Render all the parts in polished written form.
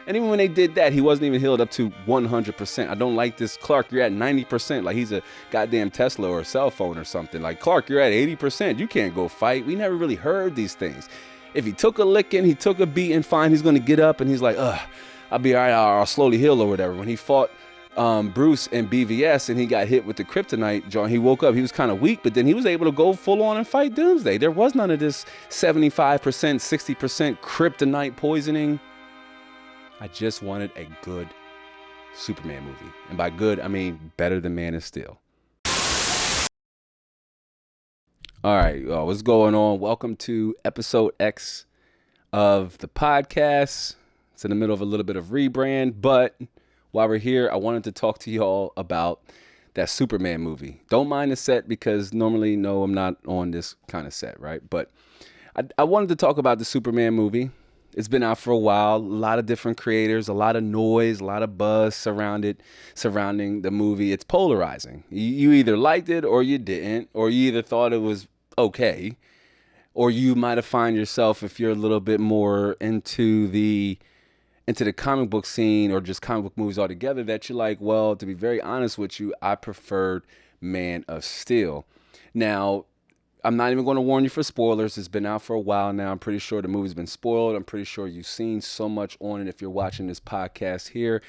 And even when they did that, he wasn't even healed up to 100%. I don't like this. Clark, you're at 90%. Like he's a goddamn Tesla or a cell phone or something. Like, Clark, you're at 80%. You can't go fight. We never really heard these things. If he took a licking, he took a beating, fine, he's going to get up and he's like, I'll be all right, I'll slowly heal or whatever. When he fought Bruce in BVS and he got hit with the kryptonite, John, he woke up, he was kind of weak, but then he was able to go full on and fight Doomsday. There was none of this 75%, 60% kryptonite poisoning. I just wanted a good Superman movie. And by good, I mean better than Man of Steel. All right, what's going on? Welcome to episode X of the podcast. It's in the middle of a little bit of rebrand, but while we're here, I wanted to talk to y'all about that Superman movie. Don't mind the set because normally, no, I'm not on this kind of set, right? But I wanted to talk about the Superman movie. It's been out for a while, a lot of different creators, a lot of noise, a lot of buzz surrounding the movie. It's polarizing. You either liked it or you didn't, or you either thought it was okay, or you might have found yourself, if you're a little bit more into the comic book scene or just comic book movies altogether, that you're like, well, to be very honest with you, I preferred Man of Steel. Now, I'm not even going to warn you for spoilers. It's been out for a while now. I'm pretty sure the movie's been spoiled. I'm pretty sure you've seen so much on it. If you're watching this podcast here,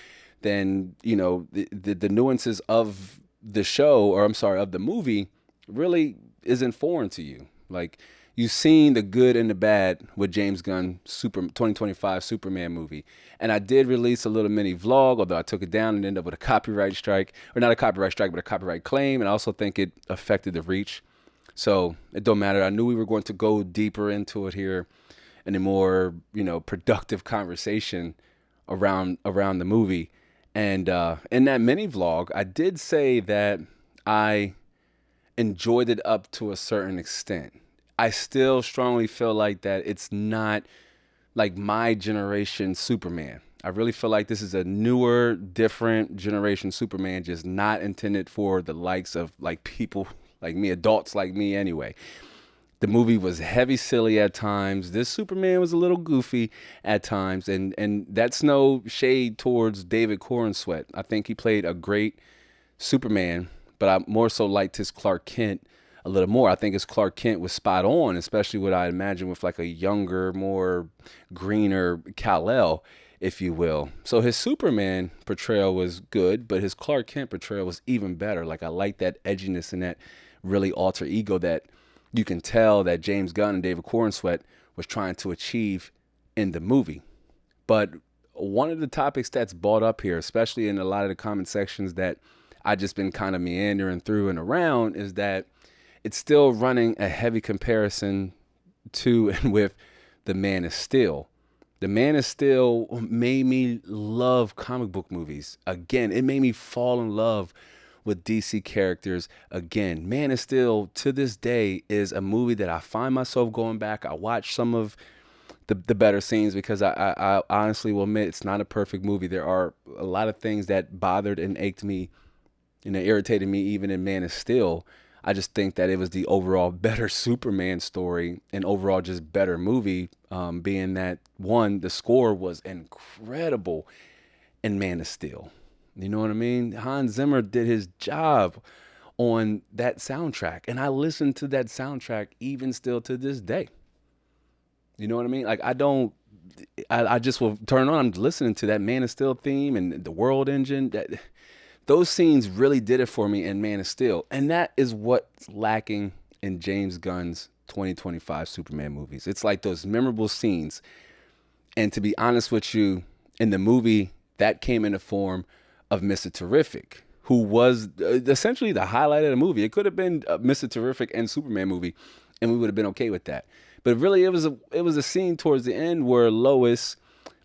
then, you know, the nuances of the show, or I'm sorry, of the movie really isn't foreign to you. Like, you've seen the good and the bad with James Gunn 2025 Superman movie. And I did release a little mini vlog, although I took it down and ended up with a copyright strike, or not a copyright strike, but a copyright claim. And I also think it affected the reach. So it don't matter. I knew we were going to go deeper into it here in a more, productive conversation around the movie. And in that mini vlog, I did say that I enjoyed it up to a certain extent. I still strongly feel like that it's not like my generation Superman. I really feel like this is a newer, different generation Superman, just not intended for the likes of like people like me, adults like me anyway. The movie was heavy silly at times. This Superman was a little goofy at times. And that's no shade towards David Corenswet. I think he played a great Superman, but I more so liked his Clark Kent a little more. I think his Clark Kent was spot on, especially what I imagine with like a younger, more greener Kal-El, if you will. So his Superman portrayal was good, but his Clark Kent portrayal was even better. Like, I like that edginess and that really alter ego that you can tell that James Gunn and David Corenswet was trying to achieve in the movie. But one of the topics that's brought up here, especially in a lot of the comment sections that I just been kind of meandering through and around, is that it's still running a heavy comparison to and with the Man of Steel. The Man of Steel made me love comic book movies. Again, it made me fall in love with DC characters again. Man of Steel, to this day, is a movie that I find myself going back. I watch some of the better scenes because I honestly will admit it's not a perfect movie. There are a lot of things that bothered and ached me, irritated me even in Man of Steel. I just think that it was the overall better Superman story and overall just better movie, being that, one, the score was incredible in Man of Steel. You know what I mean? Hans Zimmer did his job on that soundtrack. And I listen to that soundtrack even still to this day. You know what I mean? Like, I just will turn on, I'm listening to that Man of Steel theme and the World Engine. Those scenes really did it for me in Man of Steel. And that is what's lacking in James Gunn's 2025 Superman movies. It's like those memorable scenes. And to be honest with you, in the movie, that came in the form of Mr. Terrific, who was essentially the highlight of the movie. It could have been a Mr. Terrific and Superman movie, and we would have been okay with that. But really, it was a scene towards the end where Lois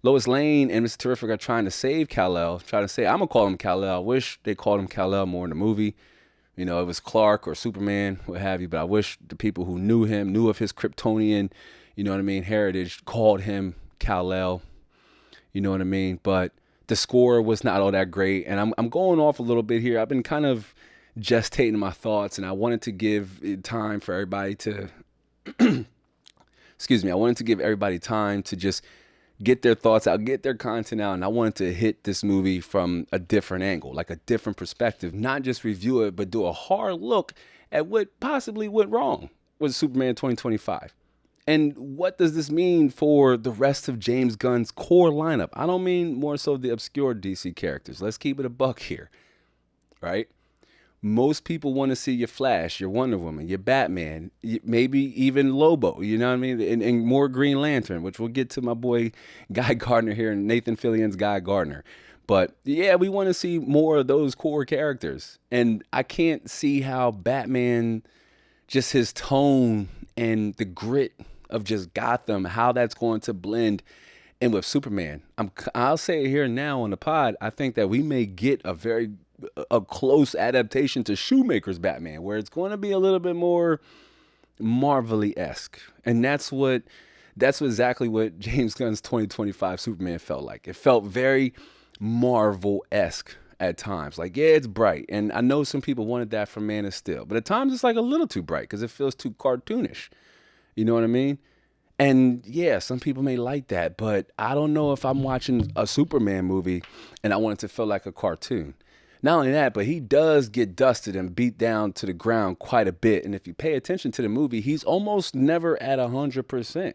Lane and Mr. Terrific are trying to save Kal-El, I'm going to call him Kal-El. I wish they called him Kal-El more in the movie. It was Clark or Superman, what have you, but I wish the people who knew him, knew of his Kryptonian, heritage, called him Kal-El. You know what I mean? But the score was not all that great, and I'm going off a little bit here. I've been kind of gestating my thoughts, and I wanted to give time for everybody to, excuse me, I wanted to give everybody time to just get their thoughts out, get their content out. And I wanted to hit this movie from a different angle, like a different perspective, not just review it, but do a hard look at what possibly went wrong with Superman 2025. And what does this mean for the rest of James Gunn's core lineup? I don't mean more so the obscure DC characters. Let's keep it a buck here, right? Most people want to see your Flash, your Wonder Woman, your Batman, maybe even Lobo, you know what I mean? And more Green Lantern, which we'll get to my boy Guy Gardner here, and Nathan Fillion's Guy Gardner. But yeah, we want to see more of those core characters. And I can't see how Batman, just his tone and the grit of just Gotham, how that's going to blend in with Superman. I'll say it here now on the pod. I think that we may get a close adaptation to Shoemaker's Batman, where it's going to be a little bit more Marvel-esque. And that's exactly what James Gunn's 2025 Superman felt like. It felt very Marvel-esque at times. Like, yeah, it's bright. And I know some people wanted that from Man of Steel, but at times it's like a little too bright because it feels too cartoonish. You know what I mean? And yeah, some people may like that, but I don't know if I'm watching a Superman movie and I want it to feel like a cartoon. Not only that, but he does get dusted and beat down to the ground quite a bit. And if you pay attention to the movie, he's almost never at 100%.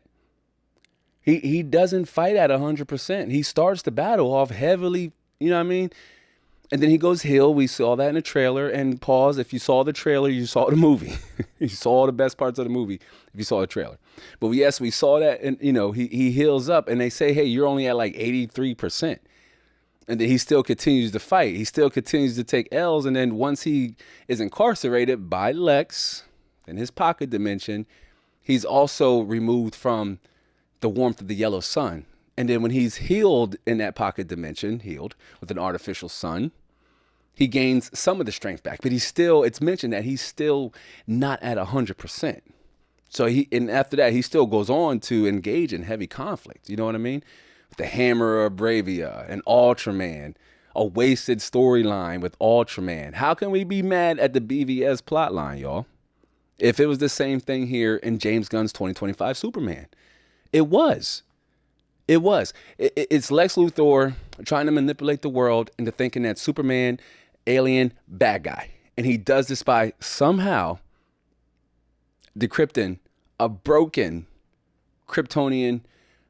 He doesn't fight at 100%. He starts the battle off heavily, you know what I mean? And then he goes heel. We saw that in the trailer. And pause, if you saw the trailer, you saw the movie. You saw the best parts of the movie if you saw the trailer. But yes, we saw that, and he heals up, and they say, hey, you're only at like 83%. And then he still continues to fight. He still continues to take L's. And then once he is incarcerated by Lex in his pocket dimension, he's also removed from the warmth of the yellow sun. And then when he's healed in that pocket dimension, healed with an artificial sun, he gains some of the strength back. But it's mentioned that he's still not at 100%. So and after that, he still goes on to engage in heavy conflict. You know what I mean? The Hammer of Bravia, and Ultraman, a wasted storyline with Ultraman. How can we be mad at the BVS plotline, y'all? If it was the same thing here in James Gunn's 2025 Superman. It was. It's Lex Luthor trying to manipulate the world into thinking that Superman, alien, bad guy. And he does this by somehow decrypting a broken Kryptonian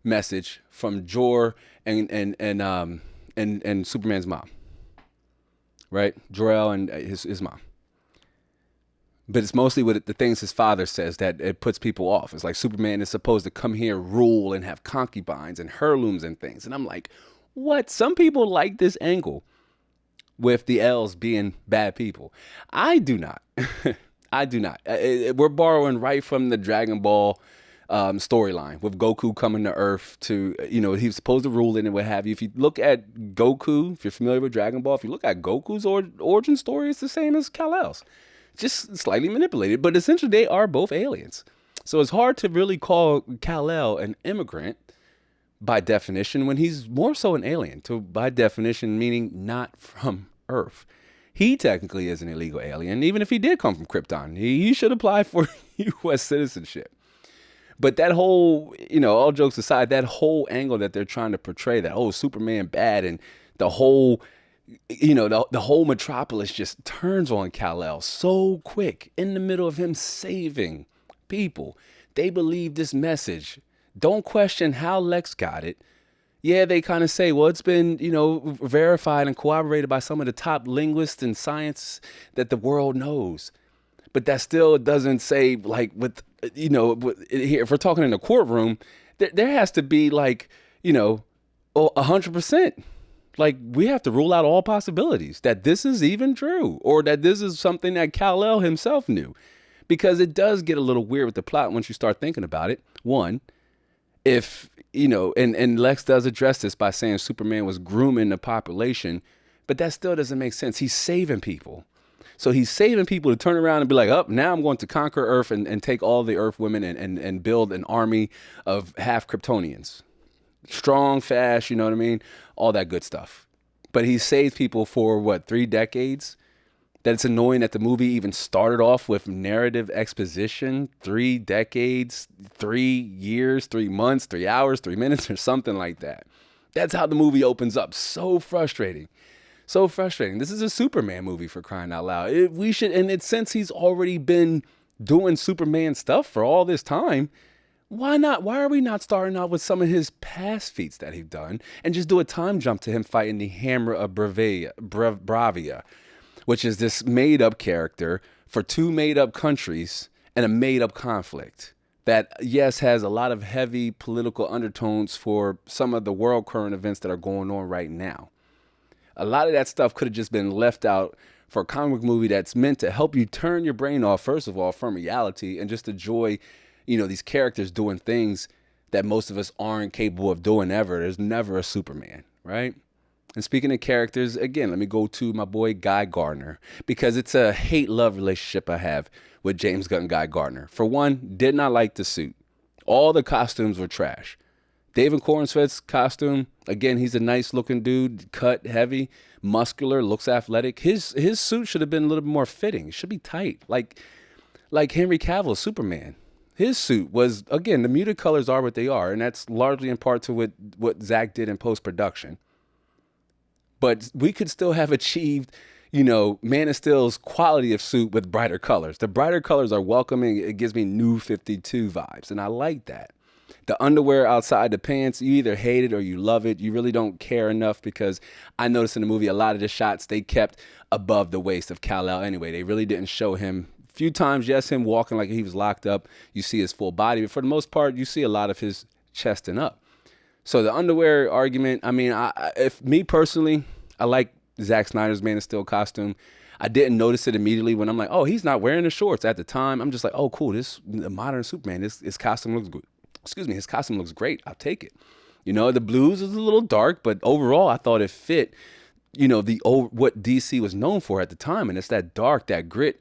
message from Jor and Superman's mom, right? Jor-El and his mom. But it's mostly what the things his father says that it puts people off. It's like Superman is supposed to come here, rule, and have concubines and heirlooms and things. And I'm like, what? Some people like this angle with the L's being bad people. I do not. I do not. We're borrowing right from the Dragon Ball storyline with Goku coming to Earth to, he's supposed to rule it and what have you. If you look at Goku, if you're familiar with Dragon Ball, if you look at Goku's origin story, it's the same as Kal-El's. Just slightly manipulated, but essentially they are both aliens. So it's hard to really call Kal-El an immigrant by definition when he's more so an alien, by definition meaning not from Earth. He technically is an illegal alien. Even if he did come from Krypton, he should apply for U.S. citizenship. But that whole, all jokes aside, that whole angle that they're trying to portray, that, Superman bad, and the whole, the whole metropolis just turns on Kal-El so quick in the middle of him saving people. They believe this message. Don't question how Lex got it. Yeah, they kind of say, well, it's been, verified and corroborated by some of the top linguists in science that the world knows. But that still doesn't say, like, if we're talking in a courtroom, there has to be, 100%. Like, we have to rule out all possibilities that this is even true, or that this is something that Kal-El himself knew. Because it does get a little weird with the plot once you start thinking about it. One, if, and Lex does address this by saying Superman was grooming the population, but that still doesn't make sense. He's saving people. So he's saving people to turn around and be like, now I'm going to conquer Earth and take all the Earth women and build an army of half Kryptonians. Strong, fast, you know what I mean? All that good stuff. But he saved people for 3 decades that it's annoying that the movie even started off with narrative exposition, 3 decades, 3 years, 3 months, 3 hours, 3 minutes, or something like that. That's how the movie opens up. So frustrating. So frustrating. This is a Superman movie, for crying out loud. Since he's already been doing Superman stuff for all this time, why not? Why are we not starting out with some of his past feats that he's done and just do a time jump to him fighting the Hammer of Bravia, which is this made-up character for 2 made-up countries and a made-up conflict that, yes, has a lot of heavy political undertones for some of the world current events that are going on right now. A lot of that stuff could have just been left out for a comic book movie that's meant to help you turn your brain off, first of all, from reality and just enjoy, these characters doing things that most of us aren't capable of doing ever. There's never a Superman, right? And speaking of characters, again, let me go to my boy Guy Gardner, because it's a hate-love relationship I have with James Gunn and Guy Gardner. For one, did not like the suit. All the costumes were trash. David Corenswet's costume, again, he's a nice-looking dude, cut, heavy, muscular, looks athletic. His suit should have been a little bit more fitting. It should be tight, like Henry Cavill's Superman. His suit was, again, the muted colors are what they are, and that's largely in part to what Zach did in post-production. But we could still have achieved, Man of Steel's quality of suit with brighter colors. The brighter colors are welcoming. It gives me New 52 vibes, and I like that. The underwear outside the pants, you either hate it or you love it. You really don't care enough, because I noticed in the movie a lot of the shots they kept above the waist of Kal-El anyway. They really didn't show him. A few times, yes, him walking like he was locked up. You see his full body, but for the most part, you see a lot of his chest and up. So the underwear argument, if me personally, I like Zack Snyder's Man of Steel costume. I didn't notice it immediately when I'm like, oh, he's not wearing the shorts. At the time, I'm just like, oh, cool. This modern Superman, his costume looks good. His costume looks great. I'll take it. The blues is a little dark, but overall, I thought it fit, what DC was known for at the time. And it's that dark, that grit.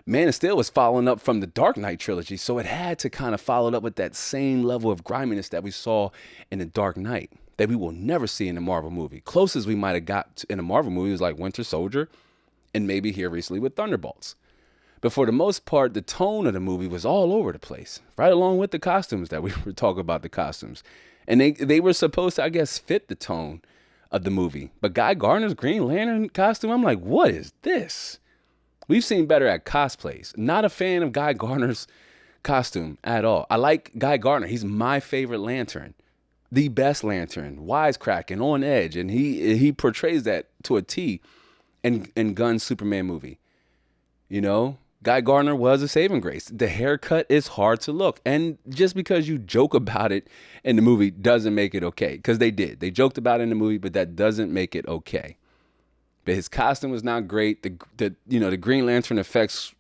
Man of Steel was following up from the Dark Knight trilogy, so it had to kind of follow it up with that same level of griminess that we saw in the Dark Knight that we will never see in a Marvel movie. Closest we might have got in a Marvel movie was like Winter Soldier and maybe here recently with Thunderbolts. But for the most part, the tone of the movie was all over the place, right along with the costumes that we were talking about, the costumes. And they were supposed to, I guess, fit the tone of the movie. But Guy Gardner's Green Lantern costume, I'm like, what is this? We've seen better at cosplays. Not a fan of Guy Gardner's costume at all. I like Guy Gardner. He's my favorite Lantern. The best Lantern. Wisecracking, on edge. And he portrays that to a T in Gunn's Superman movie. Guy Gardner was a saving grace. The haircut is hard to look. And just because you joke about it in the movie doesn't make it okay. Because they did. They joked about it in the movie, but that doesn't make it okay. But his costume was not great. The Green Lantern effects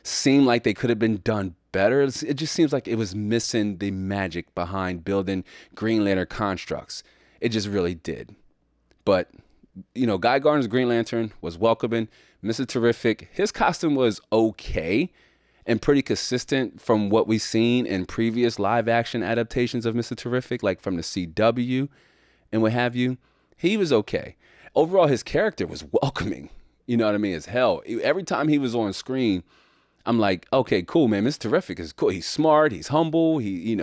seemed like they could have been done better. It just seems like it was missing the magic behind building Green Lantern constructs. It just really did. But, Guy Gardner's Green Lantern was welcoming. Mr. Terrific, his costume was okay and pretty consistent from what we've seen in previous live action adaptations of Mr. Terrific, like from the CW and what have you. He was okay. Overall, his character was welcoming, as hell. Every time he was on screen, I'm like, okay, cool, man. Mr. Terrific is cool. He's smart. He's humble. He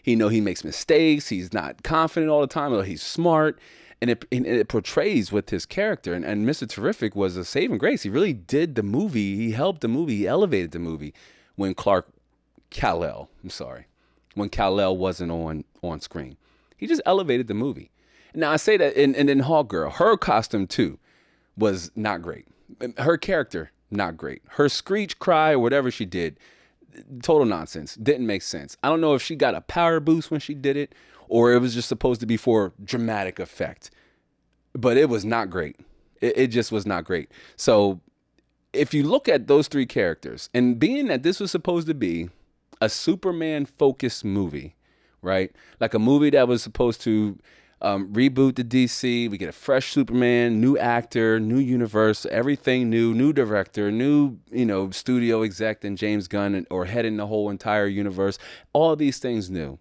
makes mistakes. He's not confident all the time. But he's smart, and it portrays with his character. And Mr. Terrific was a saving grace. He really did the movie. He helped the movie. He elevated the movie when Kal-El wasn't on screen. He just elevated the movie. Now, I say that, and then Hawkgirl, her costume, too, was not great. Her character, not great. Her screech cry or whatever she did, total nonsense. Didn't make sense. I don't know if she got a power boost when she did it, or it was just supposed to be for dramatic effect. But it was not great. It just was not great. So, if you look at those 3 characters, and being that this was supposed to be a Superman-focused movie, right? Like a movie that was supposed to reboot the DC. We get a fresh Superman, new actor, new universe, everything new director, new, studio exec and James Gunn, or heading the whole entire universe. All of these things new.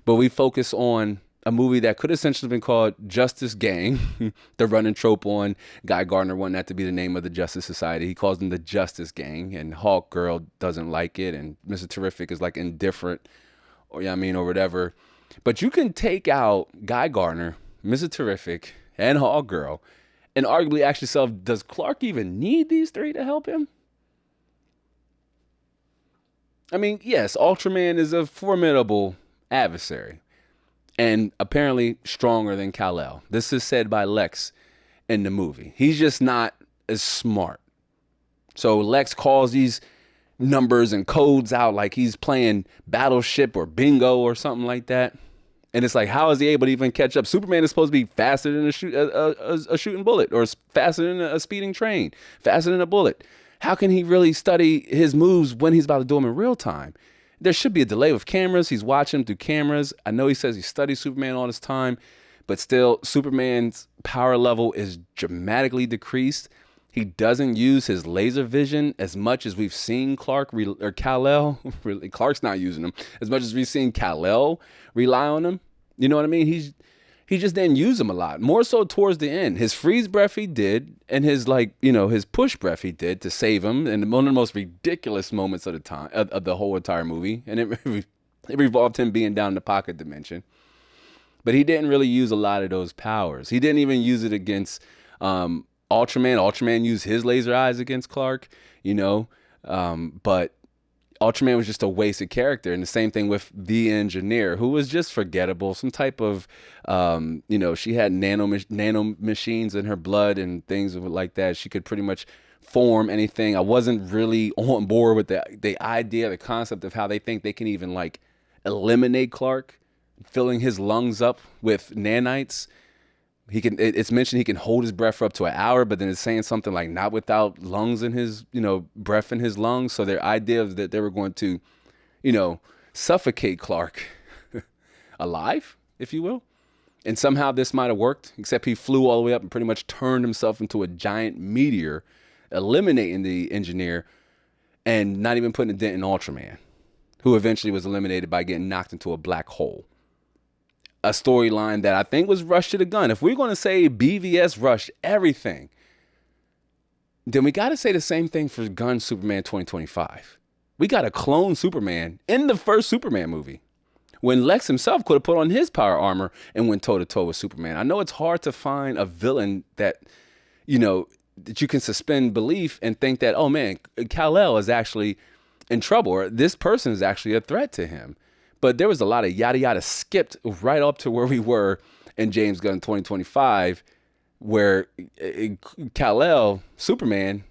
But we focus on a movie that could essentially been called Justice Gang. The running trope on Guy Gardner wanting that to be the name of the Justice Society. He calls them the Justice Gang, and Hawk Girl doesn't like it, and Mr. Terrific is like indifferent, or or whatever. But you can take out Guy Gardner, Mr. Terrific, and Hawk Girl, and arguably ask yourself, does Clark even need these three to help him? I mean, yes, Ultraman is a formidable adversary and apparently stronger than Kal-El. This is said by Lex in the movie. He's just not as smart. So Lex calls these numbers and codes out like he's playing Battleship or Bingo or something like that. And it's like, how is he able to even catch up? Superman is supposed to be faster than a shooting bullet, or faster than a speeding train, faster than a bullet. How can he really study his moves when he's about to do them in real time? There should be a delay with cameras. He's watching through cameras. I know he says he studies Superman all this time, but still, Superman's power level is dramatically decreased. He doesn't use his laser vision as much as we've seen or Kal-El. Really, Clark's not using them as much as we've seen Kal-El rely on them. You know what I mean? He just didn't use them a lot. More so towards the end. His freeze breath he did, and his his push breath he did to save him. And one of the most ridiculous moments of the time of the whole entire movie. And it revolved him being down in the pocket dimension. But he didn't really use a lot of those powers. He didn't even use it against Ultraman. Ultraman used his laser eyes against Clark, but Ultraman was just a wasted character. And the same thing with the Engineer, who was just forgettable. Some type of, she had nano machines in her blood and things like that. She could pretty much form anything. I wasn't really on board with the idea, the concept of how they think they can even eliminate Clark, filling his lungs up with nanites. It's mentioned he can hold his breath for up to an hour, but then it's saying something like not without lungs in his, breath in his lungs. So their idea is that they were going to, suffocate Clark alive, if you will. And somehow this might have worked, except he flew all the way up and pretty much turned himself into a giant meteor, eliminating the Engineer and not even putting a dent in Ultraman, who eventually was eliminated by getting knocked into a black hole. A storyline that I think was rushed to the gun. If we're going to say BVS rushed everything, then we got to say the same thing for Gunn Superman 2025. We got to clone Superman in the first Superman movie, when Lex himself could have put on his power armor and went toe-to-toe with Superman. I know it's hard to find a villain that, that you can suspend belief and think that, oh man, Kal-El is actually in trouble, or this person is actually a threat to him. But there was a lot of yada yada skipped right up to where we were in James Gunn 2025, where Kal-El, Superman,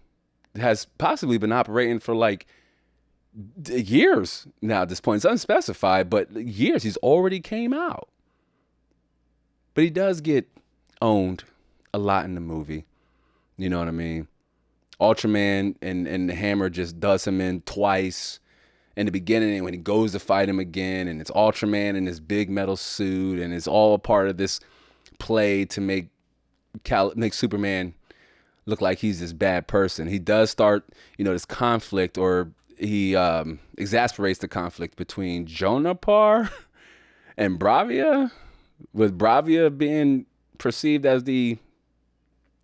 has possibly been operating for years now at this point. It's unspecified, but years. He's already came out. But he does get owned a lot in the movie. You know what I mean? Ultraman and the Hammer just does him in twice in the beginning, and when he goes to fight him again, and it's Ultraman in his big metal suit, and it's all a part of this play to make Superman look like he's this bad person. He does start, this conflict, or he exasperates the conflict between Jonapar and Bravia, with Bravia being perceived as the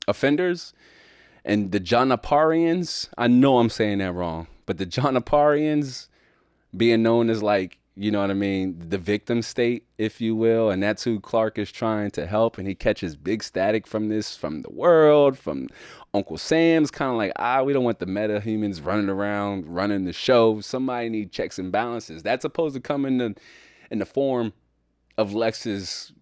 offenders, and the Jonaparians, I know I'm saying that wrong, but the Jonaparians being known as the victim state, if you will. And that's who Clark is trying to help. And he catches big static from the world, from Uncle Sam's kind of like, we don't want the meta-humans running around, running the show. Somebody need checks and balances. That's supposed to come in the form of Lex's,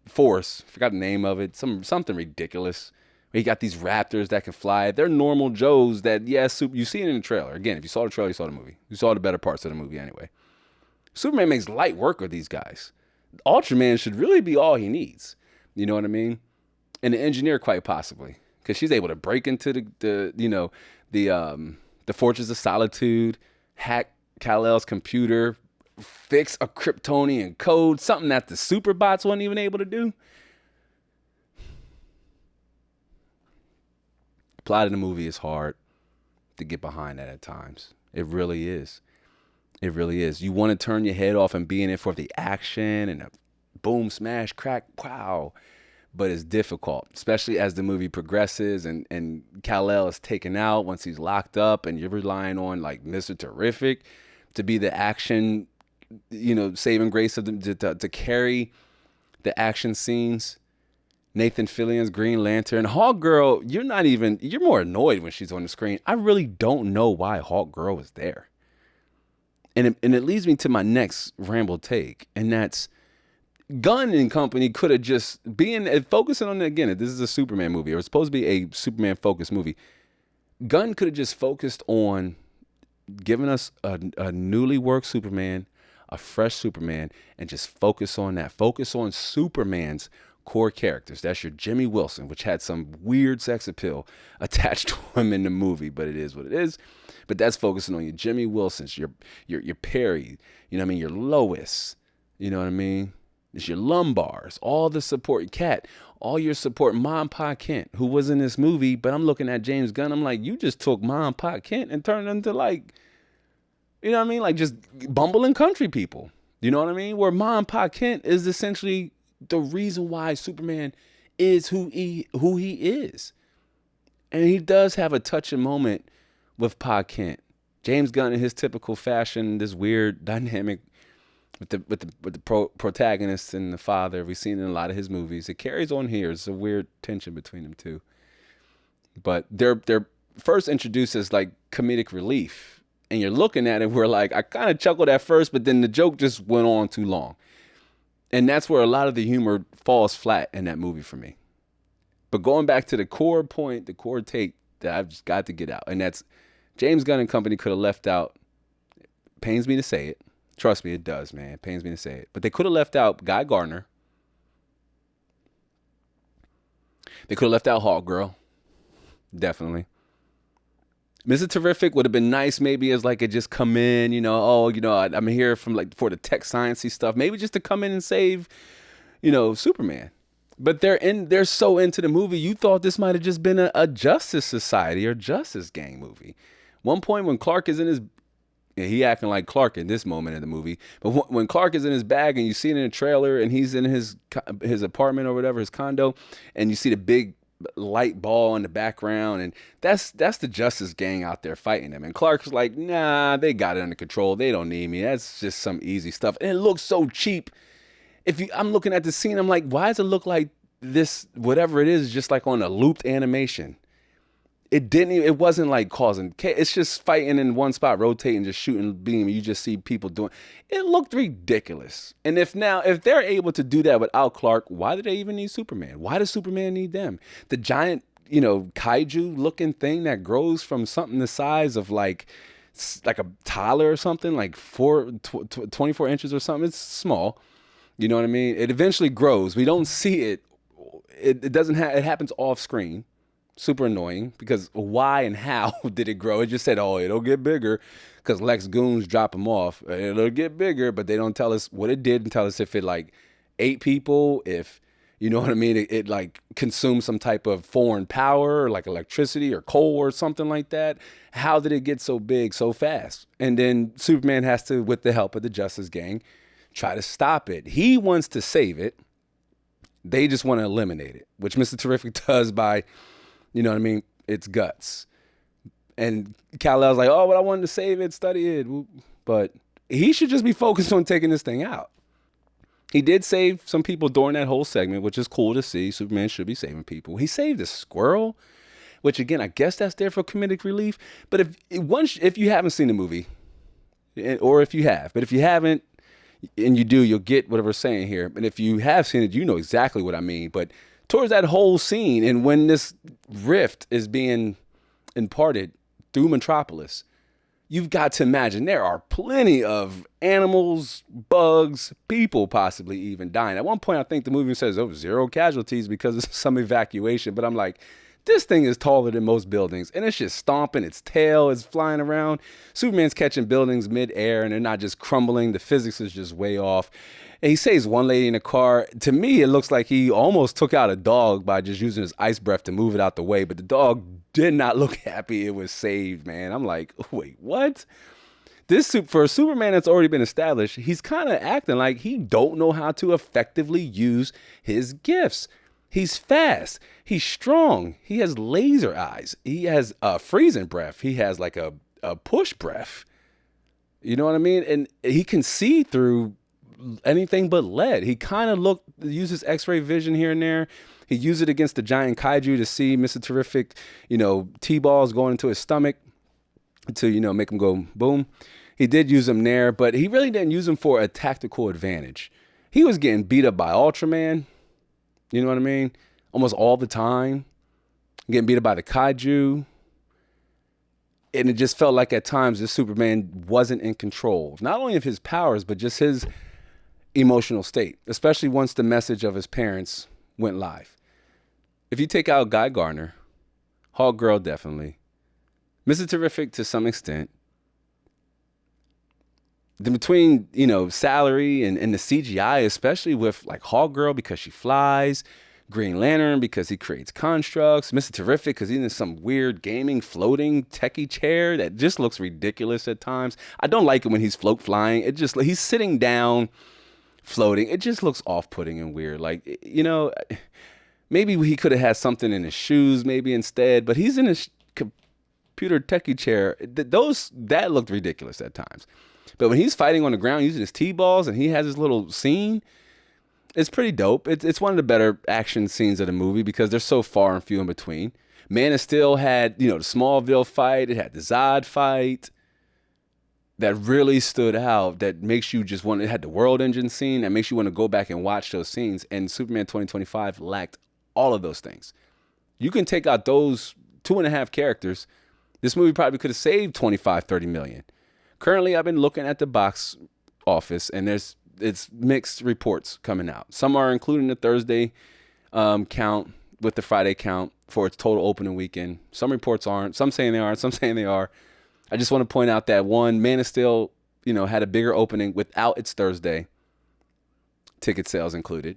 force. Forgot the name of it. Something ridiculous. He got these raptors that can fly. They're normal Joes that, you see it in the trailer. Again, if you saw the trailer, you saw the movie. You saw the better parts of the movie anyway. Superman makes light work of these guys. Ultraman should really be all he needs. You know what I mean? And the Engineer quite possibly, because she's able to break into the Fortress of Solitude, hack Kal-El's computer, fix a Kryptonian code, something that the Superbots weren't even able to do. Plot of the movie is hard to get behind that at times. It really is. It really is. You want to turn your head off and be in it for the action and the boom, smash, crack, wow. But it's difficult, especially as the movie progresses and Kal-El is taken out once he's locked up, and you're relying on like Mr. Terrific to be the action, saving grace of them to carry the action scenes. Nathan Fillion's Green Lantern. Hawk Girl, you're more annoyed when she's on the screen. I really don't know why Hawk Girl is there. And it leads me to my next ramble take, and that's Gunn and company could have just focusing on it again. This is a Superman movie, or it's supposed to be a Superman focused movie. Gunn could have just focused on giving us a newly worked Superman, a fresh Superman, and just focus on that. Focus on Superman's core characters. That's your Jimmy Wilson, which had some weird sex appeal attached to him in the movie, but it is what it is. But that's focusing on your Jimmy Wilsons, your Perry, your Lois, you know what I mean? It's your Lumbars, all the support, Cat, all your support, Mom, Pa Kent, who was in this movie, but I'm looking at James Gunn, I'm like, you just took Mom, Pa Kent and turned them into like, like just bumbling country people. You know what I mean? Where Mom, Pa Kent is essentially the reason why Superman is who he is. And he does have a touching moment with Pa Kent. James Gunn in his typical fashion, this weird dynamic with the protagonist and the father. We've seen in a lot of his movies. It carries on here. It's a weird tension between them two. But they're first introduced as like comedic relief. And you're looking at it, we're like, I kind of chuckled at first, but then the joke just went on too long. And that's where a lot of the humor falls flat in that movie for me. But going back to the core point, the core take that I've just got to get out, and that's James Gunn and company could have left out, pains me to say it. Trust me, it does, man. It pains me to say it. But they could have left out Guy Gardner. They could have left out Hawk Girl. Definitely. Mr. Terrific would have been nice maybe as like it just come in, I'm here from like for the tech sciencey stuff. Maybe just to come in and save, Superman. But they're so into the movie, you thought this might have just been a Justice Society or Justice Gang movie. One point when Clark is in his, he acting like Clark in this moment in the movie, but when Clark is in his bag and you see it in a trailer and he's in his apartment or whatever, his condo, and you see the big light ball in the background, and that's the Justice Gang out there fighting them, and Clark's like, nah, they got it under control, they don't need me, that's just some easy stuff, and it looks so cheap. I'm looking at the scene, I'm like, why does it look like this, whatever it is just like on a looped animation? It wasn't like causing, it's just fighting in one spot, rotating, just shooting beam, you just see people doing, it looked ridiculous. And if they're able to do that without Clark, why do they even need Superman? Why does Superman need them? The giant, kaiju looking thing that grows from something the size of like a toddler or something, like 24 inches or something, it's small. You know what I mean? It eventually grows. We don't see it. It doesn't it happens off screen. Super annoying, because why and how did it grow? It just said, oh, it'll get bigger because Lex Goons drop him off. It'll get bigger, but they don't tell us what it did and tell us if it like ate people, if, you know what I mean? It like consumed some type of foreign power, like electricity or coal or something like that. How did it get so big so fast? And then Superman has to, with the help of the Justice Gang, try to stop it. He wants to save it. They just want to eliminate it, which Mr. Terrific does by, you know what I mean? It's guts. And Kal-El's like, oh, but I wanted to save it, study it. But he should just be focused on taking this thing out. He did save some people during that whole segment, which is cool to see. Superman should be saving people. He saved a squirrel, which again, I guess that's there for comedic relief. But if you haven't seen the movie, or if you have, but if you haven't, and you do, you'll get what we're saying here. And if you have seen it, you know exactly what I mean. But towards that whole scene, and when this rift is being imparted through Metropolis, you've got to imagine there are plenty of animals, bugs, people possibly even dying. At one point, I think the movie says, 0 casualties because of some evacuation. But I'm like, this thing is taller than most buildings, and it's just stomping. Its tail is flying around. Superman's catching buildings mid-air, and they're not just crumbling. The physics is just way off. And he saves one lady in a car. To me, it looks like he almost took out a dog by just using his ice breath to move it out the way. But the dog did not look happy it was saved, man. I'm like, wait, what? For a Superman that's already been established, he's kind of acting like he don't know how to effectively use his gifts. He's fast. He's strong. He has laser eyes. He has a freezing breath. He has like a push breath. You know what I mean? And he can see through anything but lead. He kind of uses X-ray vision here and there. He used it against the giant kaiju to see Mr. Terrific, T-balls going into his stomach to, make him go boom. He did use them there, but he really didn't use them for a tactical advantage. He was getting beat up by Ultraman. You know what I mean? Almost all the time. Getting beat up by the kaiju. And it just felt like at times this Superman wasn't in control, not only of his powers, but just his emotional state, especially once the message of his parents went live. If you take out Guy Gardner, Hawk Girl definitely, Mr. Terrific to some extent, then between, salary and the CGI, especially with like Hawk Girl because she flies, Green Lantern because he creates constructs, Mr. Terrific because he's in some weird gaming floating techie chair that just looks ridiculous at times. I don't like it when he's flying. He's sitting down floating. It just looks off-putting and weird. Like, maybe he could have had something in his shoes maybe instead, but he's in a computer techie chair. That looked ridiculous at times. But when he's fighting on the ground using his T-balls and he has his little scene, it's pretty dope. It's one of the better action scenes of the movie because they're so far and few in between. Man of Steel had, the Smallville fight. It had the Zod fight that really stood out, that makes you just want. It had the World Engine scene that makes you want to go back and watch those scenes. And Superman 2025 lacked all of those things. You can take out those 2.5 characters. This movie probably could have saved 25, 30 million. Currently, I've been looking at the box office, and it's mixed reports coming out. Some are including the Thursday count with the Friday count for its total opening weekend. Some reports aren't. Some saying they aren't. Some saying they are. I just want to point out that one, Man of Steel, had a bigger opening without its Thursday ticket sales included.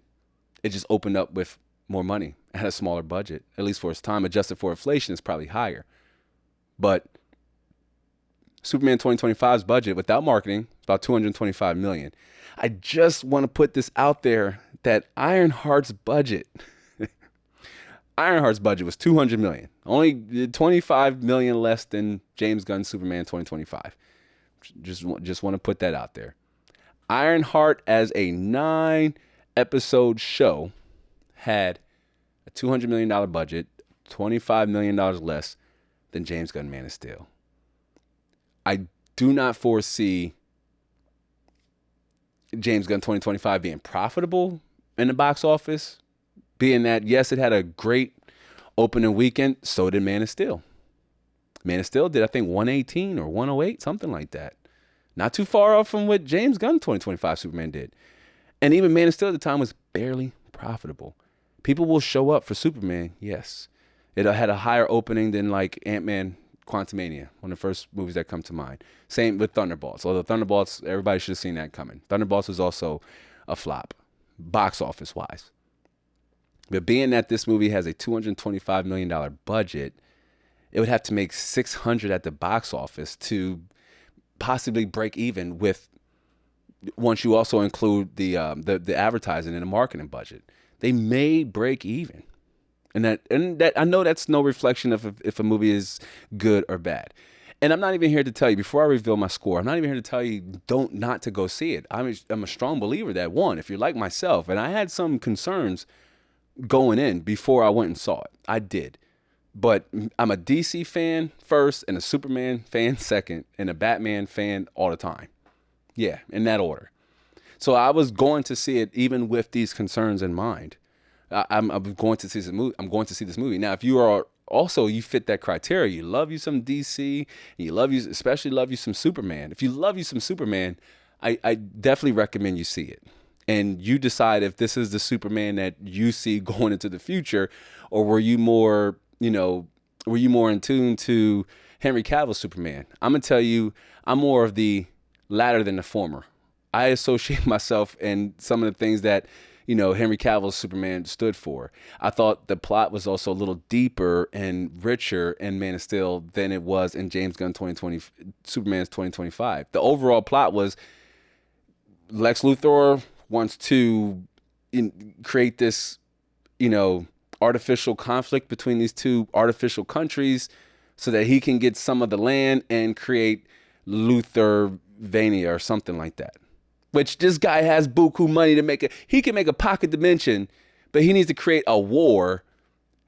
It just opened up with more money. It had a smaller budget, at least for its time. Adjusted for inflation, it's probably higher. But Superman 2025's budget without marketing is about $225 million. I just want to put this out there that Ironheart's budget was $200 million. Only $25 million less than James Gunn's Superman 2025. Just want to put that out there. Ironheart as a 9-episode show had a $200 million budget, $25 million less than James Gunn Man of Steel. I do not foresee James Gunn 2025 being profitable in the box office, being that, yes, it had a great opening weekend. So did Man of Steel. Man of Steel did, I think, 118 or 108, something like that. Not too far off from what James Gunn 2025 Superman did. And even Man of Steel at the time was barely profitable. People will show up for Superman, yes. It had a higher opening than like Ant-Man Quantumania, one of the first movies that come to mind. Same with Thunderbolts. Although Thunderbolts, everybody should have seen that coming. Thunderbolts was also a flop, box office wise. But being that this movie has a $225 million budget, it would have to make $600 at the box office to possibly break even with, once you also include the advertising and the marketing budget. They may break even. And that I know that's no reflection of if a movie is good or bad. And I'm not even here to tell you, before I reveal my score, I'm not even here to tell you not to go see it. I'm a strong believer that, one, if you're like myself, and I had some concerns going in before I went and saw it. I did. But I'm a DC fan first, and a Superman fan second, and a Batman fan all the time. Yeah, in that order. So I was going to see it even with these concerns in mind. I'm going to see this movie. I'm going to see this movie. Now, if you are also, you fit that criteria, you love you some DC, and especially love you some Superman. If you love you some Superman, I definitely recommend you see it. And you decide if this is the Superman that you see going into the future, or were you more in tune to Henry Cavill's Superman? I'm gonna tell you, I'm more of the latter than the former. I associate myself in some of the things that, Henry Cavill's Superman stood for. I thought the plot was also a little deeper and richer in Man of Steel than it was in James Gunn Superman's 2025. The overall plot was Lex Luthor wants to create this, artificial conflict between these two artificial countries so that he can get some of the land and create Luthorvania or something like that. Which this guy has buku money to make he can make a pocket dimension, but he needs to create a war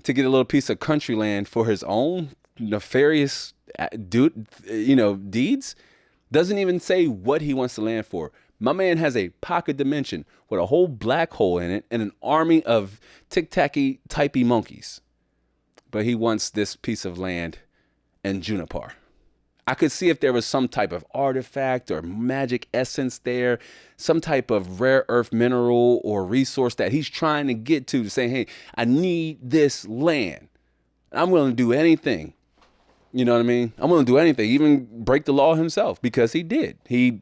to get a little piece of country land for his own nefarious deeds. Doesn't even say what he wants the land for. My man has a pocket dimension with a whole black hole in it and an army of tic-tacky typey monkeys. But he wants this piece of land in Juniper. I could see if there was some type of artifact or magic essence there, some type of rare earth mineral or resource that he's trying to get to say, hey, I need this land. I'm willing to do anything. You know what I mean? I'm willing to do anything, even break the law himself, because he did. He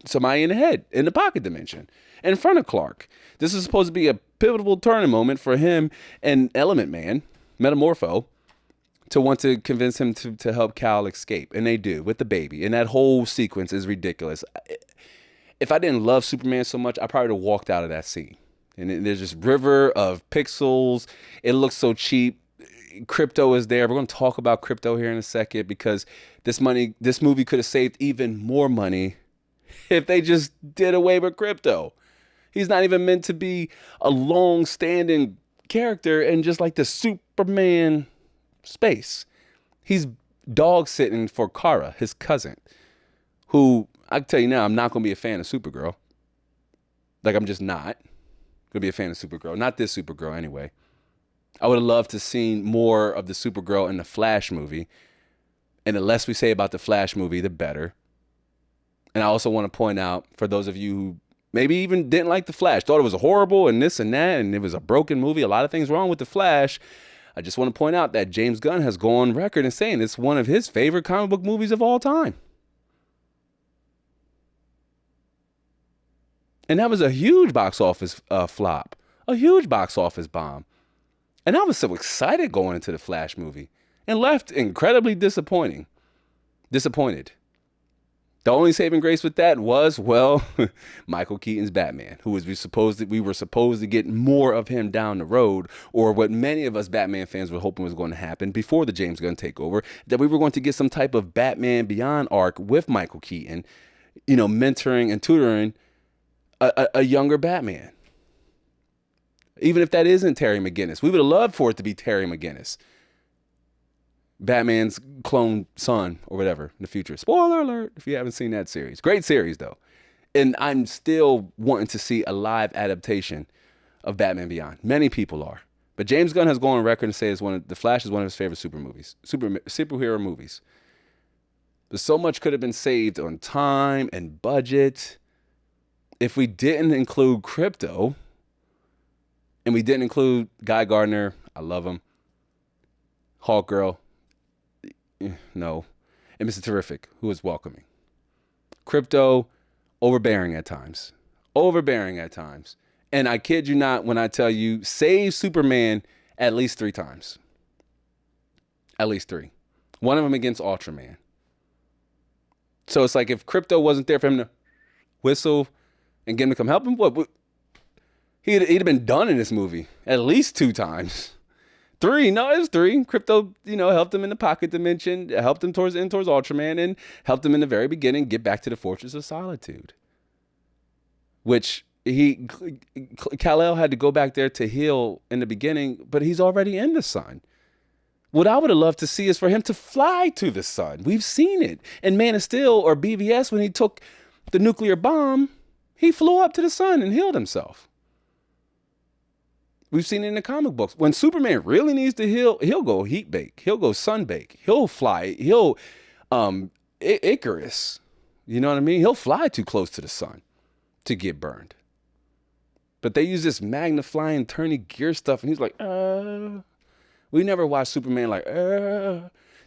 somebody in the head, in the pocket dimension, in front of Clark. This is supposed to be a pivotal turning moment for him and Element Man, Metamorpho, to want to convince him to help Cal escape. And they do, with the baby. And that whole sequence is ridiculous. If I didn't love Superman so much, I probably would have walked out of that scene. And there's this river of pixels. It looks so cheap. Krypto is there. We're going to talk about Krypto here in a second, because this movie could have saved even more money if they just did away with Krypto. He's not even meant to be a long-standing character in just like the Superman space. He's dog sitting for Kara, his cousin, who I can tell you now, I'm not going to be a fan of Supergirl. Like, I'm just not going to be a fan of Supergirl. Not this Supergirl anyway. I would have loved to seen more of the Supergirl in the Flash movie. And the less we say about the Flash movie, the better. And I also want to point out, for those of you who maybe even didn't like the Flash, thought it was horrible and this and that, and it was a broken movie, a lot of things wrong with the Flash, I just want to point out that James Gunn has gone on record and saying it's one of his favorite comic book movies of all time. And that was a huge box office flop, a huge box office bomb. And I was so excited going into the Flash movie and left incredibly disappointed. The only saving grace with that was, well, Michael Keaton's Batman, who we were supposed to get more of him down the road, or what many of us Batman fans were hoping was going to happen before the James Gunn takeover, that we were going to get some type of Batman Beyond arc with Michael Keaton, mentoring and tutoring a younger Batman. Even if that isn't Terry McGinnis, we would have loved for it to be Terry McGinnis, Batman's clone son or whatever in the future. Spoiler alert if you haven't seen that series. Great series, though. And I'm still wanting to see a live adaptation of Batman Beyond. Many people are. But James Gunn has gone on record and says The Flash is one of his favorite superhero movies. But so much could have been saved on time and budget if we didn't include Krypto, and we didn't include Guy Gardner. I love him. Hawkgirl. No. And Mr. Terrific, who is welcoming. Krypto, overbearing at times. And I kid you not when I tell you, save Superman at least 3 times. At least 3. One of them against Ultraman. So it's like if Krypto wasn't there for him to whistle and get him to come help him, he'd have been done in this movie at least 2 times. 3, no, it was 3. Krypto, helped him in the pocket dimension, helped him towards Ultraman, and helped him in the very beginning get back to the Fortress of Solitude. Which Kal-El had to go back there to heal in the beginning, but he's already in the sun. What I would have loved to see is for him to fly to the sun. We've seen it. In Man of Steel or BVS, when he took the nuclear bomb, he flew up to the sun and healed himself. We've seen it in the comic books. When Superman really needs to heal, he'll go heat bake. He'll go sun bake. He'll fly. He'll Icarus. You know what I mean? He'll fly too close to the sun to get burned. But they use this magnifying, turning gear stuff, and he's like, We never watched Superman like,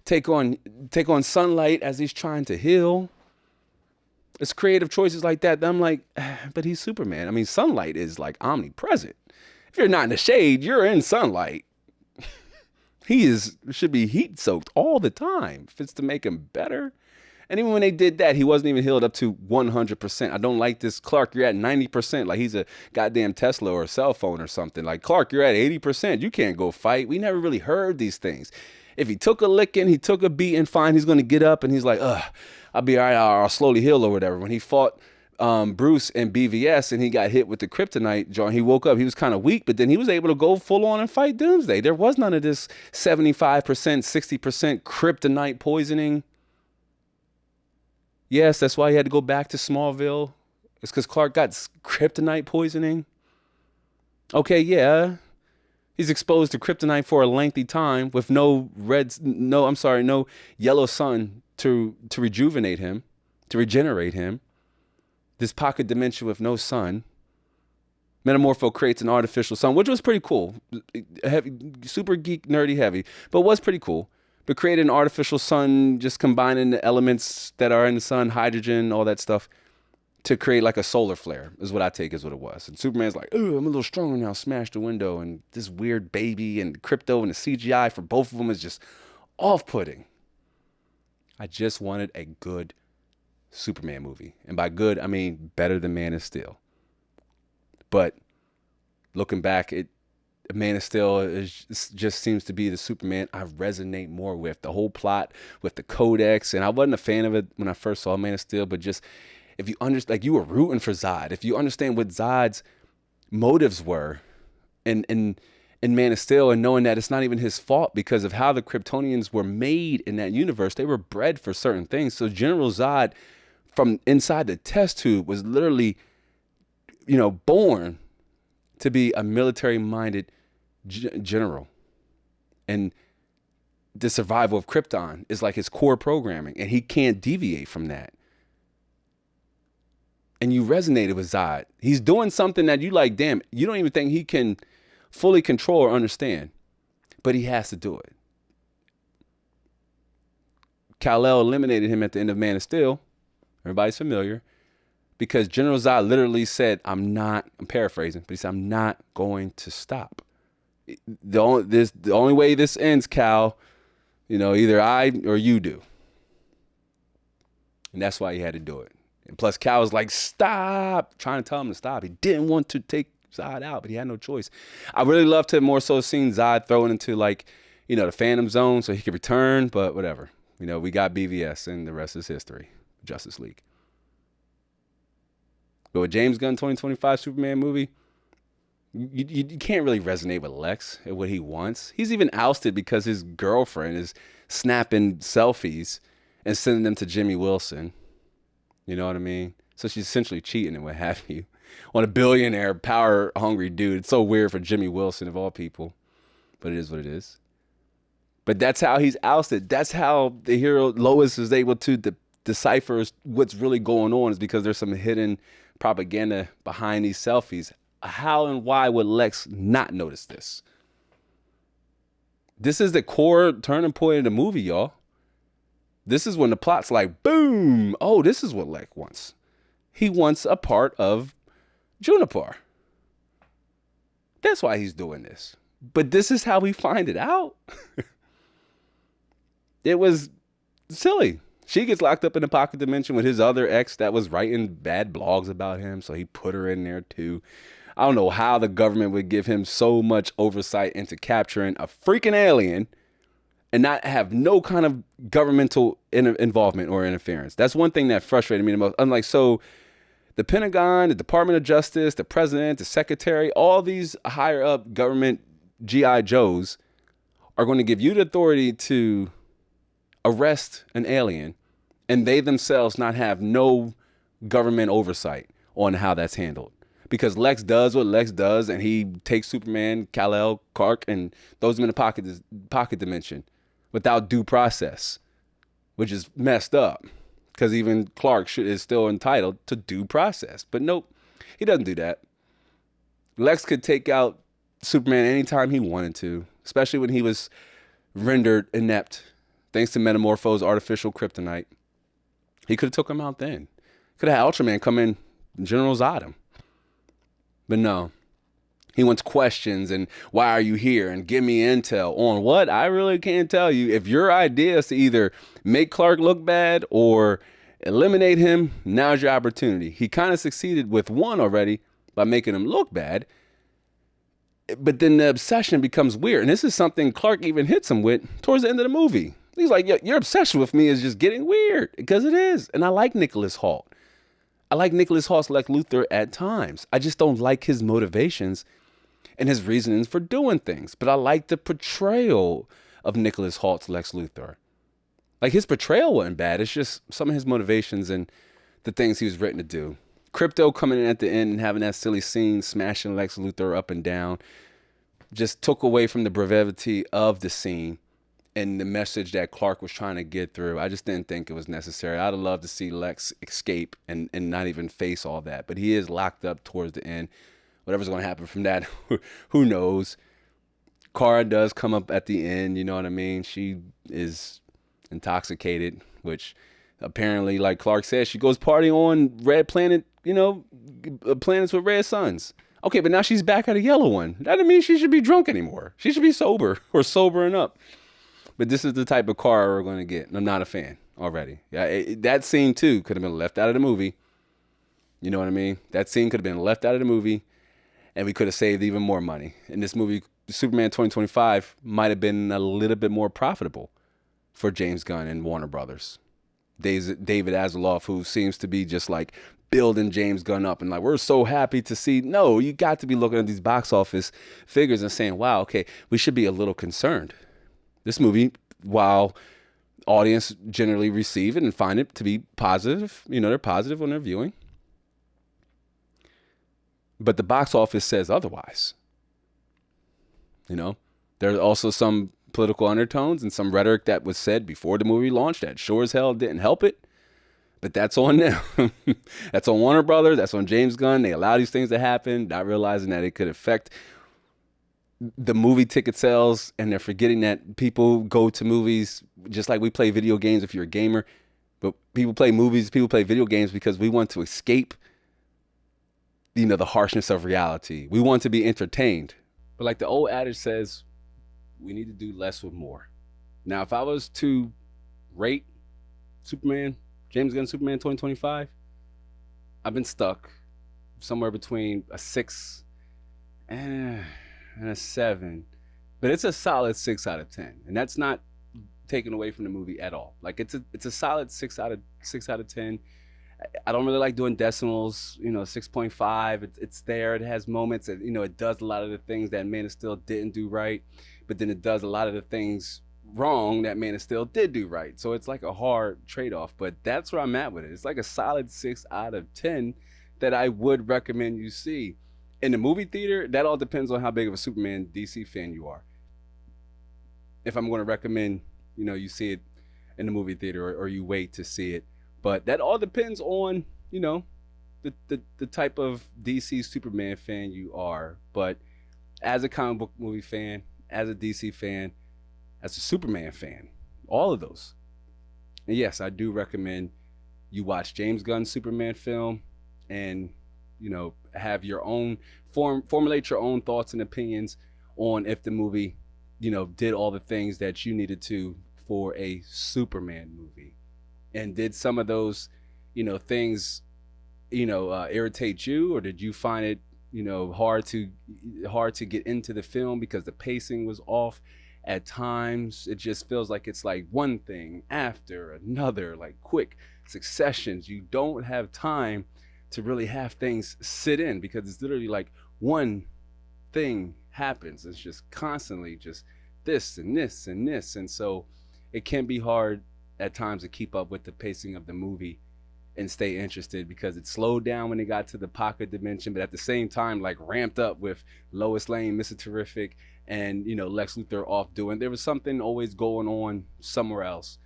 take on sunlight as he's trying to heal. It's creative choices like that I'm like, but he's Superman. I mean, sunlight is like omnipresent. If you're not in the shade, you're in sunlight. Should be heat soaked all the time. If it's to make him better. And even when they did that, he wasn't even healed up to 100%. I don't like this. Clark, you're at 90%. Like he's a goddamn Tesla or a cell phone or something. Like, Clark, you're at 80%. You can't go fight. We never really heard these things. If he took a licking, he took a beating, fine, he's going to get up and he's like, I'll be all right. I'll slowly heal or whatever. When he fought Bruce in BVS and he got hit with the kryptonite, John, he woke up. He was kind of weak, but then he was able to go full on and fight Doomsday. There was none of this 75%, 60% kryptonite poisoning. Yes, that's why he had to go back to Smallville. It's because Clark got kryptonite poisoning. Okay, yeah. He's exposed to kryptonite for a lengthy time with no yellow sun to rejuvenate him, to regenerate him. This pocket dimension with no sun. Metamorpho creates an artificial sun, which was pretty cool. Heavy, super geek, nerdy heavy, but was pretty cool. But created an artificial sun, just combining the elements that are in the sun, hydrogen, all that stuff, to create like a solar flare, is what I take as what it was. And Superman's like, oh, I'm a little stronger now, smash the window. And this weird baby and Krypto and the CGI for both of them is just off-putting. I just wanted a good Superman movie. And by good, I mean better than Man of Steel. But looking back, Man of Steel just seems to be the Superman I resonate more with. The whole plot with the codex. And I wasn't a fan of it when I first saw Man of Steel, but just if you understand, like, you were rooting for Zod. If you understand what Zod's motives were in Man of Steel, and knowing that it's not even his fault because of how the Kryptonians were made in that universe, they were bred for certain things. So General Zod, from inside the test tube, was literally, born to be a military-minded general. And the survival of Krypton is like his core programming, and he can't deviate from that. And you resonated with Zod. He's doing something that you like, damn, you don't even think he can fully control or understand, but he has to do it. Kal-El eliminated him at the end of Man of Steel. Everybody's familiar. Because General Zod literally said, I'm paraphrasing, but he said, I'm not going to stop. The only way this ends, Cal, either I or you do. And that's why he had to do it. And plus, Cal was like, stop, trying to tell him to stop. He didn't want to take Zod out, but he had no choice. I really loved to more so seen Zod thrown into the Phantom Zone so he could return, but whatever. We got BVS and the rest is history. Justice League. But with James Gunn 2025 Superman movie, you can't really resonate with Lex and what he wants. He's even ousted because his girlfriend is snapping selfies and sending them to Jimmy Wilson. You know what I mean? So she's essentially cheating and what have you on a billionaire, power-hungry dude. It's so weird for Jimmy Wilson, of all people. But it is what it is. But that's how he's ousted. That's how the hero Lois is able to decipher what's really going on, is because there's some hidden propaganda behind these selfies. How and why would Lex not notice this? This is the core turning point of the movie, y'all. This is when the plot's like, boom. Oh, this is what Lex wants. He wants a part of Juniper. That's why he's doing this. But this is how we find it out. It was silly. She gets locked up in the pocket dimension with his other ex that was writing bad blogs about him. So he put her in there too. I don't know how the government would give him so much oversight into capturing a freaking alien and not have no kind of governmental involvement or interference. That's one thing that frustrated me the most. Unlike, so the Pentagon, the Department of Justice, the president, the secretary, all these higher up government G.I. Joes are going to give you the authority to arrest an alien, and they themselves not have no government oversight on how that's handled. Because Lex does what Lex does, and he takes Superman, Kal-El, Clark, and throws them in the pocket dimension without due process, which is messed up. Because even Clark is still entitled to due process. But nope, he doesn't do that. Lex could take out Superman anytime he wanted to, especially when he was rendered inept thanks to Metamorpho's artificial kryptonite. He could have took him out then. Could have had Ultraman come in, General Zod. But no. He wants questions and why are you here and give me intel on what? I really can't tell you. If your idea is to either make Clark look bad or eliminate him, now's your opportunity. He kind of succeeded with one already by making him look bad. But then the obsession becomes weird. And this is something Clark even hits him with towards the end of the movie. He's like, your obsession with me is just getting weird, because it is. And I like Nicholas Hoult. I like Nicholas Hoult's Lex Luthor at times. I just don't like his motivations and his reasonings for doing things. But I like the portrayal of Nicholas Hoult's Lex Luthor. Like, his portrayal wasn't bad. It's just some of his motivations and the things he was written to do. Krypto coming in at the end and having that silly scene, smashing Lex Luthor up and down, just took away from the brevity of the scene and the message that Clark was trying to get through. I just didn't think it was necessary. I'd have loved to see Lex escape and not even face all that. But he is locked up towards the end. Whatever's going to happen from that, who knows? Kara does come up at the end, you know what I mean? She is intoxicated, which apparently, like Clark said, she goes party on red planet, planets with red suns. Okay, but now she's back at a yellow one. That doesn't mean she should be drunk anymore. She should be sober or sobering up. But this is the type of Kara we're going to get. I'm not a fan already. Yeah, that scene, too, could have been left out of the movie. You know what I mean? That scene could have been left out of the movie, and we could have saved even more money. And this movie, Superman 2025, might have been a little bit more profitable for James Gunn and Warner Brothers. David Hasselhoff, who seems to be just like building James Gunn up and like, we're so happy to see. No, you got to be looking at these box office figures and saying, wow, okay, we should be a little concerned. This movie, while audience generally receive it and find it to be positive, they're positive when they're viewing, but the box office says otherwise. There's also some political undertones and some rhetoric that was said before the movie launched that sure as hell didn't help it. But that's on them. That's on Warner Brothers. That's on James Gunn. They allow these things to happen, not realizing that it could affect the movie ticket sales, and they're forgetting that people go to movies just like we play video games if you're a gamer. But people play movies, people play video games because we want to escape, the harshness of reality. We want to be entertained. But like the old adage says, we need to do less with more. Now, if I was to rate James Gunn Superman 2025, I've been stuck somewhere between a 6 and a 7. But it's a solid 6 out of 10. And that's not taken away from the movie at all. Like, it's a solid 6 out of 10. I don't really like doing decimals, 6.5. It's there. It has moments that, it does a lot of the things that Man of Steel didn't do right. But then it does a lot of the things wrong that Man of Steel did do right. So it's like a hard trade-off. But that's where I'm at with it. It's like a solid 6 out of 10 that I would recommend you see. In the movie theater, that all depends on how big of a Superman DC fan you are. If I'm going to recommend, you see it in the movie theater or you wait to see it. But that all depends on, the type of DC Superman fan you are. But as a comic book movie fan, as a DC fan, as a Superman fan, all of those. And yes, I do recommend you watch James Gunn's Superman film and, have your own, formulate your own thoughts and opinions on if the movie, did all the things that you needed to for a Superman movie. And did some of those, things, irritate you, or did you find it, hard to get into the film because the pacing was off at times? It just feels like it's like one thing after another, like quick successions. You don't have time to really have things sit in because it's literally like one thing happens. It's just constantly just this and this and this. And so it can be hard at times to keep up with the pacing of the movie and stay interested because it slowed down when it got to the pocket dimension, but at the same time, like ramped up with Lois Lane, Mr. Terrific, and, Lex Luthor off doing. There was something always going on somewhere else,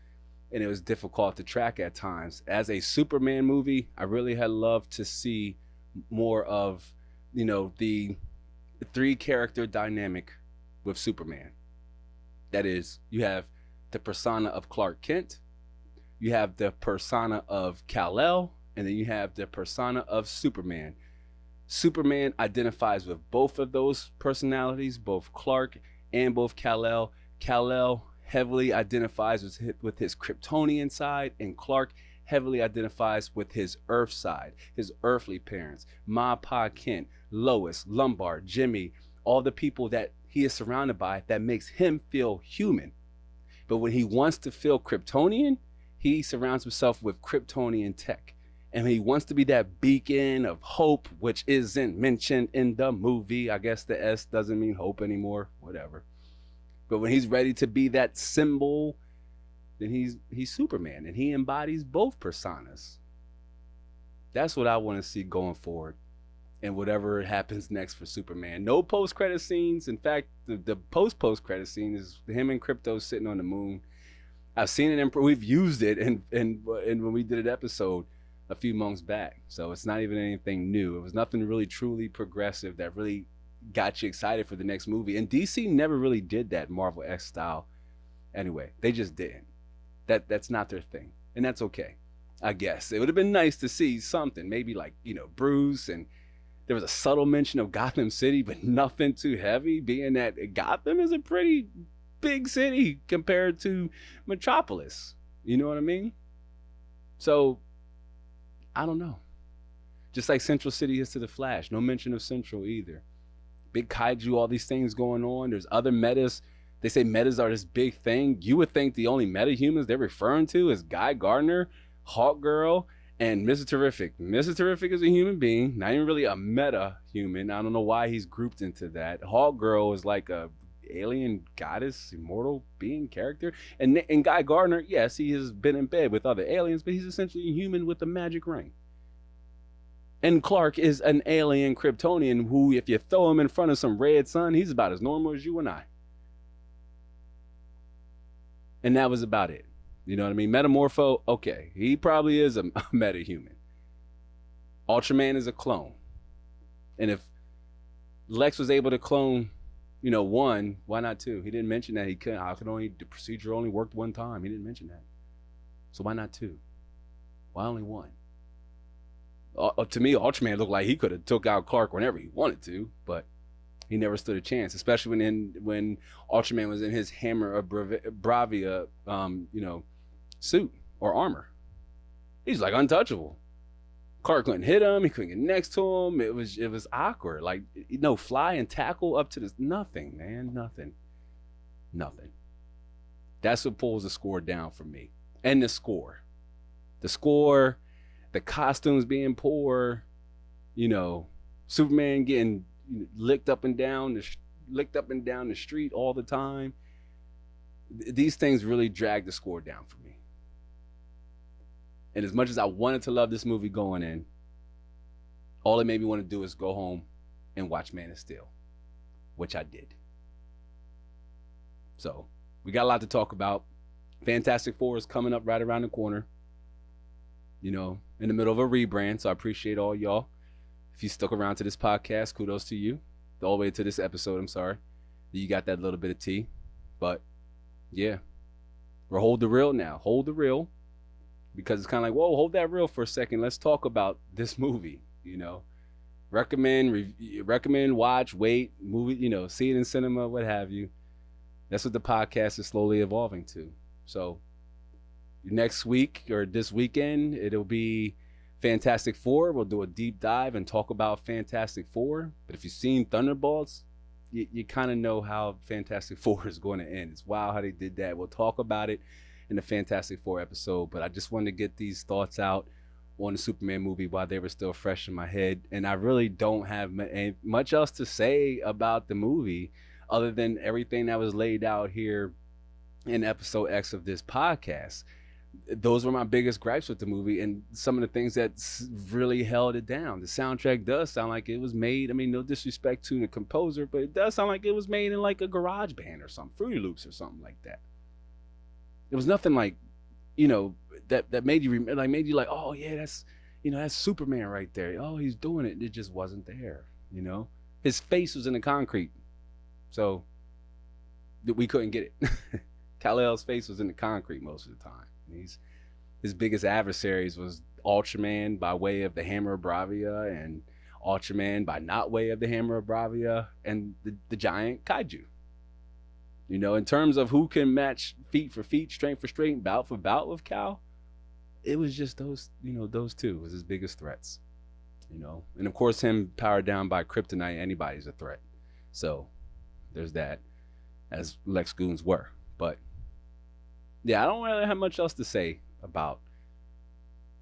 and it was difficult to track at times. As a Superman movie, I really had loved to see more of, the 3-character dynamic with Superman. That is, you have the persona of Clark Kent, you have the persona of Kal-El, and then you have the persona of Superman. Superman identifies with both of those personalities, both Clark and both Kal-El. Kal-El heavily identifies with his Kryptonian side, and Clark heavily identifies with his Earth side, his earthly parents, Ma, Pa, Kent, Lois, Lombard, Jimmy, all the people that he is surrounded by that makes him feel human. But when he wants to feel Kryptonian, he surrounds himself with Kryptonian tech. And he wants to be that beacon of hope, which isn't mentioned in the movie. I guess the S doesn't mean hope anymore, whatever. But when he's ready to be that symbol, then he's Superman, and he embodies both personas. That's what I want to see going forward, and whatever happens next for Superman. No post-credit scenes. In fact, the post-credit scene is him and Krypto sitting on the moon. I've seen it, we've used it, and when we did an episode a few months back. So it's not even anything new. It was nothing really truly progressive that really got you excited for the next movie. And DC never really did that Marvel X style. Anyway, they just didn't. That's not their thing, and that's okay. I guess it would have been nice to see something, maybe like, Bruce, and there was a subtle mention of Gotham City, but nothing too heavy, being that Gotham is a pretty big city compared to Metropolis. You know what I mean? So I don't know. Just like Central City is to the Flash. No mention of Central either. Big kaiju, all these things going on. There's other metas. They say metas are this big thing. You would think the only meta-humans they're referring to is Guy Gardner, Hawkgirl, and Mr. Terrific. Mr. Terrific is a human being, not even really a meta-human. I don't know why he's grouped into that. Hawkgirl is like a alien goddess, immortal being character. And Guy Gardner, yes, he has been in bed with other aliens, but he's essentially a human with a magic ring. And Clark is an alien Kryptonian who, if you throw him in front of some red sun, he's about as normal as you and I. And that was about it. You know what I mean? Metamorpho, okay, he probably is a meta-human. Ultraman is a clone. And if Lex was able to clone, one, why not two? He didn't mention that he couldn't. The procedure only worked one time. He didn't mention that. So why not two? Why only one? To me, Ultraman looked like he could have took out Clark whenever he wanted to, but he never stood a chance, especially when Ultraman was in his Hammer of Bravia, suit or armor. He's like untouchable. Clark couldn't hit him. He couldn't get next to him. It was awkward. Like, fly and tackle up to this. Nothing, man. Nothing. That's what pulls the score down for me. And the score, the costumes being poor, Superman getting licked up and down the street all the time. These things really drag the score down for me. And as much as I wanted to love this movie going in, all it made me want to do is go home and watch Man of Steel, which I did. So we got a lot to talk about. Fantastic Four is coming up right around the corner, in the middle of a rebrand. So I appreciate all y'all. If you stuck around to this podcast, kudos to you. All the way to this episode, I'm sorry. You got that little bit of tea. But yeah, we're hold the real now. Hold the real. Because it's kind of like, whoa, hold that real for a second. Let's talk about this movie, Recommend, watch, wait, movie, see it in cinema, what have you. That's what the podcast is slowly evolving to. So next week or this weekend, it'll be Fantastic Four. We'll do a deep dive and talk about Fantastic Four. But if you've seen Thunderbolts, you kind of know how Fantastic Four is going to end. It's wild how they did that. We'll talk about it in the Fantastic Four episode, but I just wanted to get these thoughts out on the Superman movie while they were still fresh in my head. And I really don't have much else to say about the movie other than everything that was laid out here in episode X of this podcast. Those were my biggest gripes with the movie and some of the things that really held it down. The soundtrack does sound like it was made, no disrespect to the composer, but it does sound like it was made in like a garage band or something, Fruity Loops or something like that. It was nothing like, that made you made you like, oh yeah, that's Superman right there. Oh, he's doing it. It just wasn't there. His face was in the concrete, so we couldn't get it. Kal-El's face was in the concrete most of the time. his biggest adversaries was Ultraman by way of the Hammer of Bravia, and Ultraman by not way of the Hammer of Bravia, and the giant kaiju. You know, in terms of who can match feat for feat, strength for strength, bout for bout with Cal, it was just those, those two was his biggest threats. You know, and of course him powered down by kryptonite, anybody's a threat. So there's that, as Lex Goons were. But yeah, I don't really have much else to say about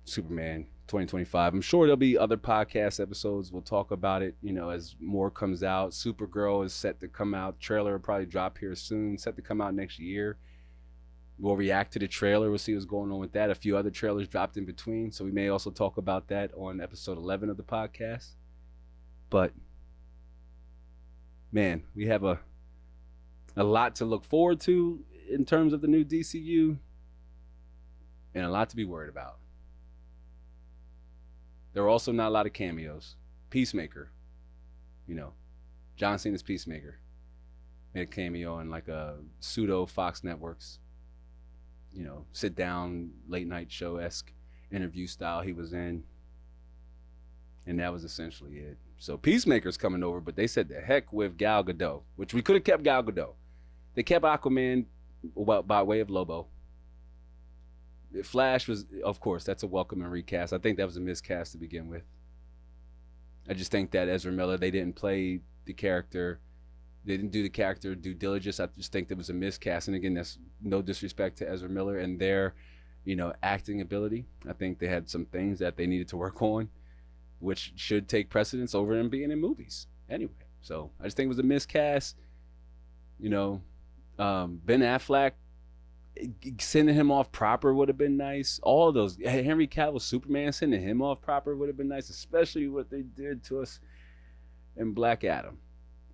Superman 2025. I'm sure there'll be other podcast episodes. We'll talk about it, as more comes out. Supergirl is set to come out. Trailer will probably drop here soon, set to come out next year. We'll react to the trailer. We'll see what's going on with that. A few other trailers dropped in between, so we may also talk about that on episode 11 of the podcast. But man, we have a lot to look forward to in terms of the new DCU, and a lot to be worried about. There are also not a lot of cameos. Peacemaker, John Cena's Peacemaker made a cameo in like a pseudo Fox Networks, sit down late night show-esque interview style he was in, and that was essentially it. So Peacemaker's coming over, but they said the heck with Gal Gadot, which we could have kept Gal Gadot. They kept Aquaman by way of Lobo. Flash was, of course, that's a welcome and recast. I think that was a miscast to begin with. I just think that Ezra Miller, they didn't play the character. They didn't do the character due diligence. I just think there was a miscast. And again, that's no disrespect to Ezra Miller and their, acting ability. I think they had some things that they needed to work on, which should take precedence over them being in movies anyway. So I just think it was a miscast. Ben Affleck, sending him off proper would have been nice. All of those, Henry Cavill Superman, sending him off proper would have been nice, especially what they did to us in Black Adam.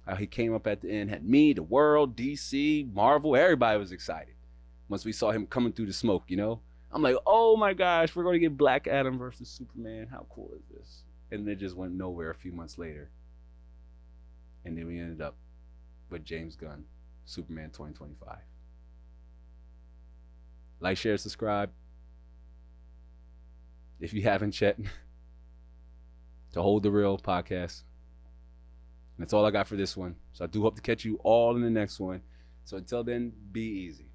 How he came up at the end, had me, the world, DC, Marvel, everybody was excited once we saw him coming through the smoke, I'm like, oh my gosh, we're going to get Black Adam versus Superman. How cool is this? And it just went nowhere a few months later. And then we ended up with James Gunn, Superman 2025. Like, share, subscribe. If you haven't yet, to Hold the Real podcast. And that's all I got for this one. So I do hope to catch you all in the next one. So until then, be easy.